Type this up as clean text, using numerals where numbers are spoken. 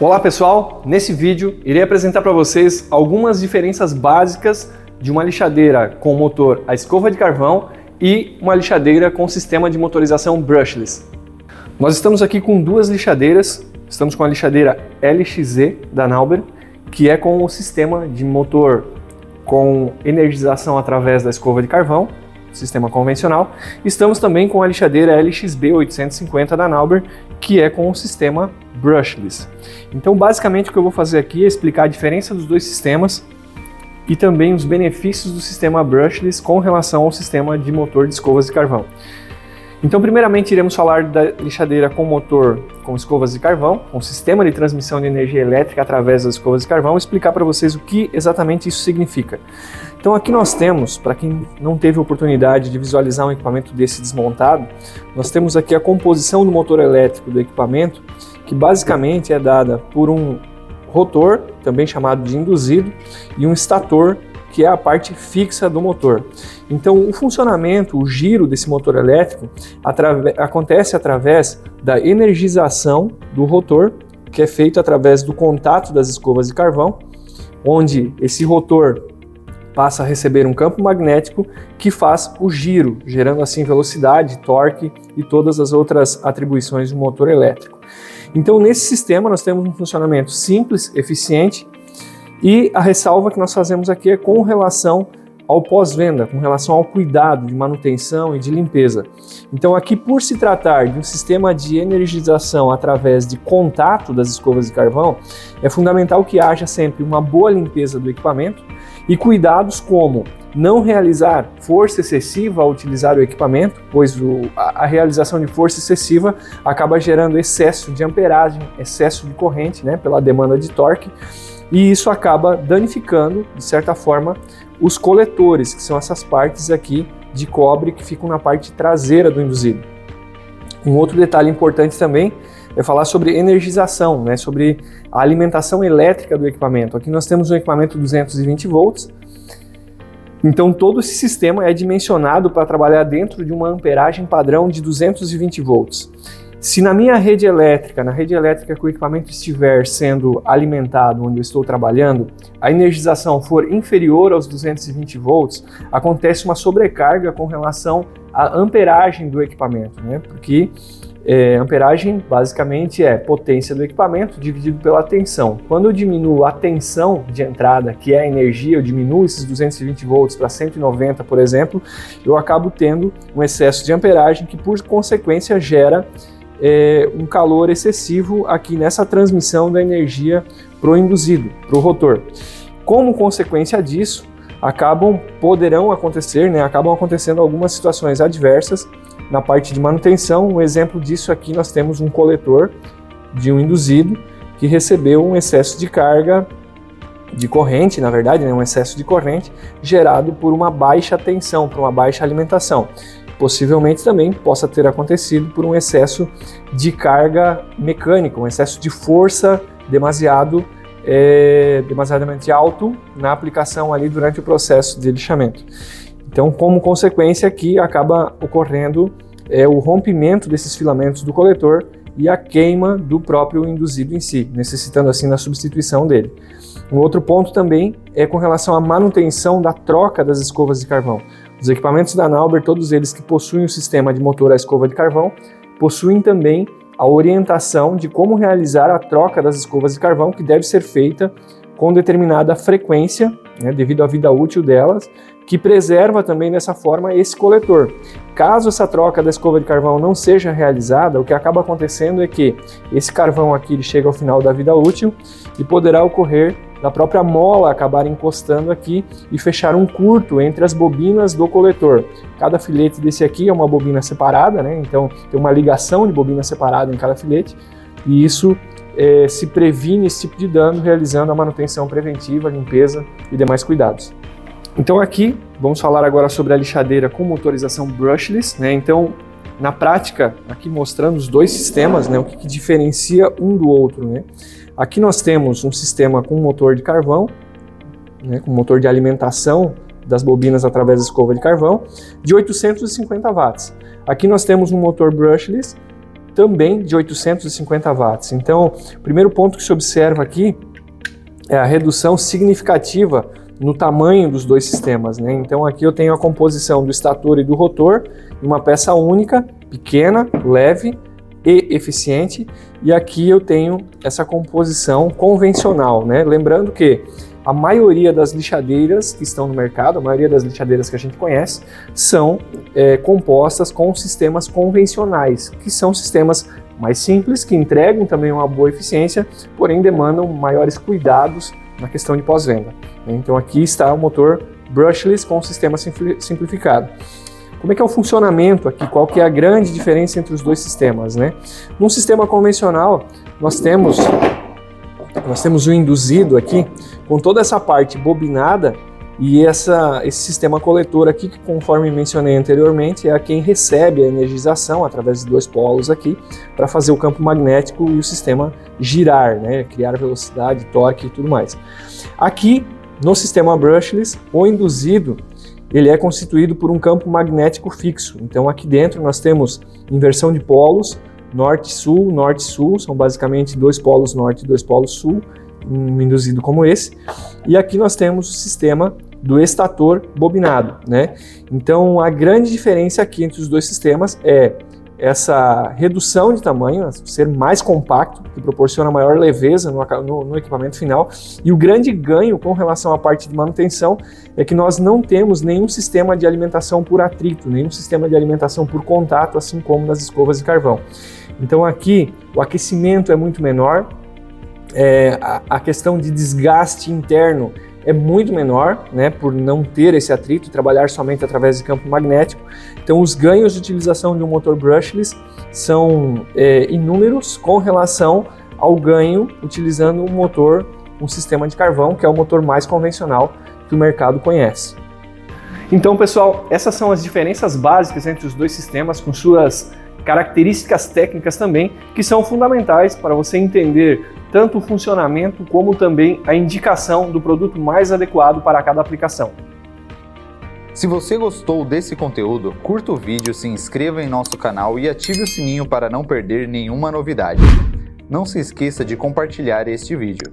Olá pessoal, nesse vídeo irei apresentar para vocês algumas diferenças básicas de uma lixadeira com motor a escova de carvão e uma lixadeira com sistema de motorização brushless. Nós estamos aqui com duas lixadeiras, estamos com a lixadeira LXZ da Nauber, que é com o sistema de motor com energização através da escova de carvão, sistema convencional. Estamos também com a lixadeira LXB 850 da Nauber, que é com o sistema brushless. Então, basicamente, o que eu vou fazer aqui é explicar a diferença dos dois sistemas e também os benefícios do sistema brushless com relação ao sistema de motor de escovas de carvão. Então, primeiramente, iremos falar da lixadeira com motor com escovas de carvão, com sistema de transmissão de energia elétrica através das escovas de carvão, e explicar para vocês o que exatamente isso significa. Então, aqui nós temos, para quem não teve oportunidade de visualizar um equipamento desse desmontado, nós temos aqui a composição do motor elétrico do equipamento, que basicamente é dada por um rotor, também chamado de induzido, e um estator, que é a parte fixa do motor. Então, o funcionamento, o giro desse motor elétrico acontece através da energização do rotor, que é feito através do contato das escovas de carvão, onde esse rotor passa a receber um campo magnético que faz o giro, gerando assim velocidade, torque e todas as outras atribuições do motor elétrico. Então, nesse sistema nós temos um funcionamento simples, eficiente, e a ressalva que nós fazemos aqui é com relação ao pós-venda, com relação ao cuidado de manutenção e de limpeza. Então aqui, por se tratar de um sistema de energização através de contato das escovas de carvão, é fundamental que haja sempre uma boa limpeza do equipamento e cuidados como não realizar força excessiva ao utilizar o equipamento, pois a realização de força excessiva acaba gerando excesso de amperagem, excesso de corrente, pela demanda de torque, e isso acaba danificando, de certa forma, os coletores, que são essas partes aqui de cobre que ficam na parte traseira do induzido. Um outro detalhe importante também é falar sobre energização, sobre a alimentação elétrica do equipamento. Aqui nós temos um equipamento 220 volts, então todo esse sistema é dimensionado para trabalhar dentro de uma amperagem padrão de 220 volts. Se na minha rede elétrica, na rede elétrica que o equipamento estiver sendo alimentado, onde eu estou trabalhando, a energização for inferior aos 220 volts, acontece uma sobrecarga com relação à amperagem do equipamento, porque amperagem basicamente é potência do equipamento dividido pela tensão. Quando eu diminuo a tensão de entrada, que é a energia, eu diminuo esses 220 volts para 190, por exemplo, eu acabo tendo um excesso de amperagem que, por consequência, gera um calor excessivo aqui nessa transmissão da energia para o induzido, para o rotor. Como consequência disso, acabam acontecendo algumas situações adversas na parte de manutenção. Um exemplo disso aqui, nós temos um coletor de um induzido que recebeu um excesso de carga, de corrente, na verdade, um excesso de corrente gerado por uma baixa tensão, por uma baixa alimentação. Possivelmente também possa ter acontecido por um excesso de carga mecânica, um excesso de força demasiadamente alto na aplicação ali durante o processo de lixamento. Então, como consequência aqui, acaba ocorrendo o rompimento desses filamentos do coletor e a queima do próprio induzido em si, necessitando assim da substituição dele. Um outro ponto também é com relação à manutenção da troca das escovas de carvão. Os equipamentos da Nauber, todos eles que possuem o sistema de motor à escova de carvão, possuem também a orientação de como realizar a troca das escovas de carvão, que deve ser feita com determinada frequência, devido à vida útil delas, que preserva também dessa forma esse coletor. Caso essa troca da escova de carvão não seja realizada, o que acaba acontecendo é que esse carvão aqui ele chega ao final da vida útil e poderá ocorrer da própria mola acabar encostando aqui e fechar um curto entre as bobinas do coletor. Cada filete desse aqui é uma bobina separada, então tem uma ligação de bobina separada em cada filete, e isso se previne esse tipo de dano realizando a manutenção preventiva, limpeza e demais cuidados. Então aqui, vamos falar agora sobre a lixadeira com motorização brushless, Então, na prática, aqui mostrando os dois sistemas, o que diferencia um do outro, Aqui nós temos um sistema com motor de carvão, com motor de alimentação das bobinas através da escova de carvão, de 850 watts. Aqui nós temos um motor brushless também de 850 watts. Então, o primeiro ponto que se observa aqui é a redução significativa no tamanho dos dois sistemas, né? Então aqui eu tenho a composição do estator e do rotor em uma peça única, pequena, leve e eficiente, e aqui eu tenho essa composição convencional, né? Lembrando que a maioria das lixadeiras que estão no mercado, a maioria das lixadeiras que a gente conhece, são compostas com sistemas convencionais, que são sistemas mais simples, que entregam também uma boa eficiência, porém demandam maiores cuidados na questão de pós-venda. Então aqui está o motor brushless com o sistema simplificado. Como é que é o funcionamento aqui? Qual que é a grande diferença entre os dois sistemas, né? Num sistema convencional, nós temos o induzido aqui, com toda essa parte bobinada e esse sistema coletor aqui, que conforme mencionei anteriormente, é quem recebe a energização através de dois polos aqui, para fazer o campo magnético e o sistema girar, né? Criar velocidade, torque e tudo mais. Aqui, no sistema brushless, o induzido, ele é constituído por um campo magnético fixo. Então aqui dentro nós temos inversão de polos, norte-sul, são basicamente dois polos norte e dois polos sul, um induzido como esse. E aqui nós temos o sistema do estator bobinado, né? Então a grande diferença aqui entre os dois sistemas é essa redução de tamanho, ser mais compacto, que proporciona maior leveza no equipamento final, e o grande ganho com relação à parte de manutenção é que nós não temos nenhum sistema de alimentação por atrito, nenhum sistema de alimentação por contato, assim como nas escovas de carvão. Então aqui o aquecimento é muito menor, a questão de desgaste interno é muito menor, né, por não ter esse atrito e trabalhar somente através de campo magnético. Então os ganhos de utilização de um motor brushless são inúmeros com relação ao ganho utilizando um sistema de carvão, que é o motor mais convencional que o mercado conhece. Então, pessoal, essas são as diferenças básicas entre os dois sistemas, com suas características técnicas também, que são fundamentais para você entender tanto o funcionamento como também a indicação do produto mais adequado para cada aplicação. Se você gostou desse conteúdo, curta o vídeo, se inscreva em nosso canal e ative o sininho para não perder nenhuma novidade. Não se esqueça de compartilhar este vídeo.